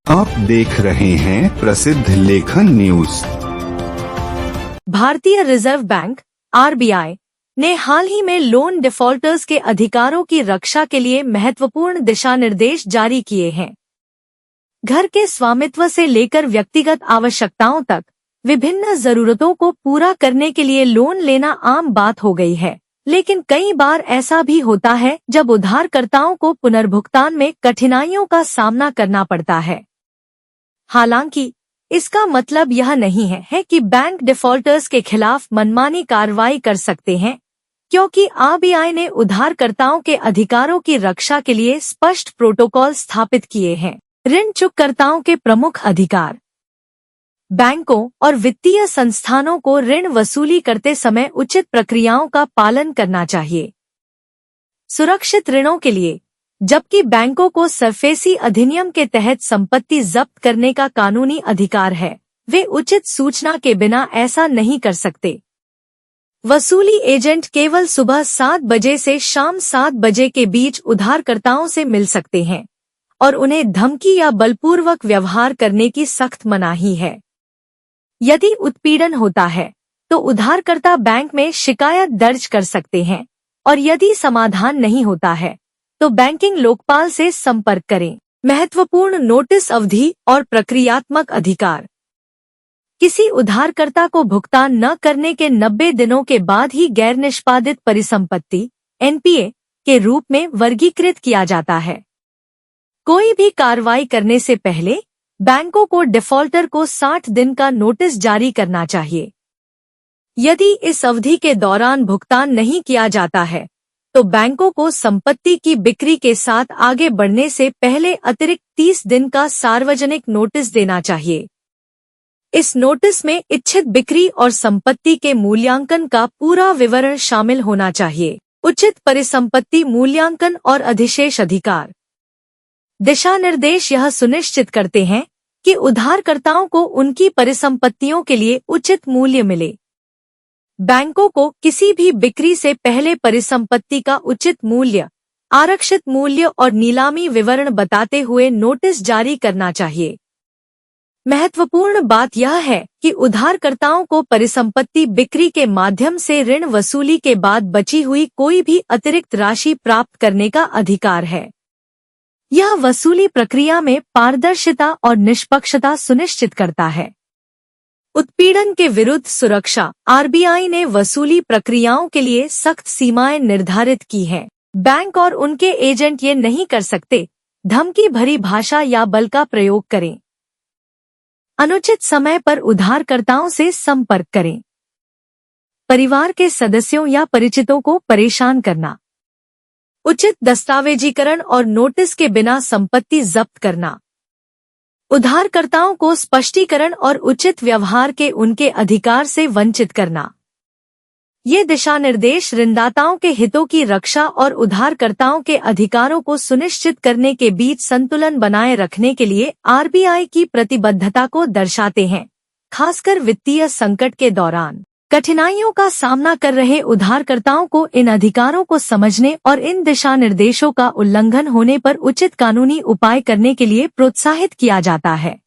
आप देख रहे हैं प्रसिद्ध लेखन न्यूज। भारतीय रिजर्व बैंक (आरबीआई) ने हाल ही में लोन डिफॉल्टर्स के अधिकारों की रक्षा के लिए महत्वपूर्ण दिशा निर्देश जारी किए हैं। घर के स्वामित्व से लेकर व्यक्तिगत आवश्यकताओं तक विभिन्न जरूरतों को पूरा करने के लिए लोन लेना आम बात हो गई है, लेकिन कई बार ऐसा भी होता है जब उधारकर्ताओं को पुनर्भुगतान में कठिनाइयों का सामना करना पड़ता है। हालांकि इसका मतलब यह नहीं है कि बैंक डिफॉल्टर्स के खिलाफ मनमानी कार्रवाई कर सकते हैं, क्योंकि आरबीआई ने उधारकर्ताओं के अधिकारों की रक्षा के लिए स्पष्ट प्रोटोकॉल स्थापित किए हैं। ऋण चुककर्ताओं के प्रमुख अधिकार। बैंकों और वित्तीय संस्थानों को ऋण वसूली करते समय उचित प्रक्रियाओं का पालन करना चाहिए। सुरक्षित ऋणों के लिए, जबकि बैंकों को सरफेसी अधिनियम के तहत संपत्ति जब्त करने का कानूनी अधिकार है, वे उचित सूचना के बिना ऐसा नहीं कर सकते। वसूली एजेंट केवल सुबह 7 बजे से शाम 7 बजे के बीच उधारकर्ताओं से मिल सकते हैं और उन्हें धमकी या बलपूर्वक व्यवहार करने की सख्त मनाही है। यदि उत्पीड़न होता है तो उधारकर्ता बैंक में शिकायत दर्ज कर सकते हैं और यदि समाधान नहीं होता है तो बैंकिंग लोकपाल से संपर्क करें। महत्वपूर्ण नोटिस अवधि और प्रक्रियात्मक अधिकार। किसी उधारकर्ता को भुगतान न करने के 90 दिनों के बाद ही गैर निष्पादित परिसंपत्ति (एनपीए) के रूप में वर्गीकृत किया जाता है। कोई भी कार्रवाई करने से पहले बैंकों को डिफॉल्टर को 60 दिन का नोटिस जारी करना चाहिए। यदि इस अवधि के दौरान भुगतान नहीं किया जाता है तो बैंकों को संपत्ति की बिक्री के साथ आगे बढ़ने से पहले अतिरिक्त 30 दिन का सार्वजनिक नोटिस देना चाहिए। इस नोटिस में इच्छित बिक्री और संपत्ति के मूल्यांकन का पूरा विवरण शामिल होना चाहिए। उचित परिसंपत्ति मूल्यांकन और अधिशेष अधिकार। दिशा निर्देश यह सुनिश्चित करते हैं कि उधारकर्ताओं को उनकी परिसंपत्तियों के लिए उचित मूल्य मिले। बैंकों को किसी भी बिक्री से पहले परिसंपत्ति का उचित मूल्य, आरक्षित मूल्य और नीलामी विवरण बताते हुए नोटिस जारी करना चाहिए। महत्वपूर्ण बात यह है कि उधारकर्ताओं को परिसंपत्ति बिक्री के माध्यम से ऋण वसूली के बाद बची हुई कोई भी अतिरिक्त राशि प्राप्त करने का अधिकार है। यह वसूली प्रक्रिया में पारदर्शिता और निष्पक्षता सुनिश्चित करता है। उत्पीड़न के विरुद्ध सुरक्षा। आरबीआई ने वसूली प्रक्रियाओं के लिए सख्त सीमाएं निर्धारित की हैं। बैंक और उनके एजेंट ये नहीं कर सकते धमकी भरी भाषा या बल का प्रयोग करें। अनुचित समय पर उधारकर्ताओं से संपर्क करें। परिवार के सदस्यों या परिचितों को परेशान करना। उचित दस्तावेजीकरण और नोटिस के बिना संपत्ति जब्त करना। उधारकर्ताओं को स्पष्टीकरण और उचित व्यवहार के उनके अधिकार से वंचित करना। ये दिशा निर्देश ऋणदाताओं के हितों की रक्षा और उधारकर्ताओं के अधिकारों को सुनिश्चित करने के बीच संतुलन बनाए रखने के लिए आरबीआई की प्रतिबद्धता को दर्शाते हैं, खासकर वित्तीय संकट के दौरान। कठिनाइयों का सामना कर रहे उधारकर्ताओं को इन अधिकारों को समझने और इन दिशा निर्देशों का उल्लंघन होने पर उचित कानूनी उपाय करने के लिए प्रोत्साहित किया जाता है।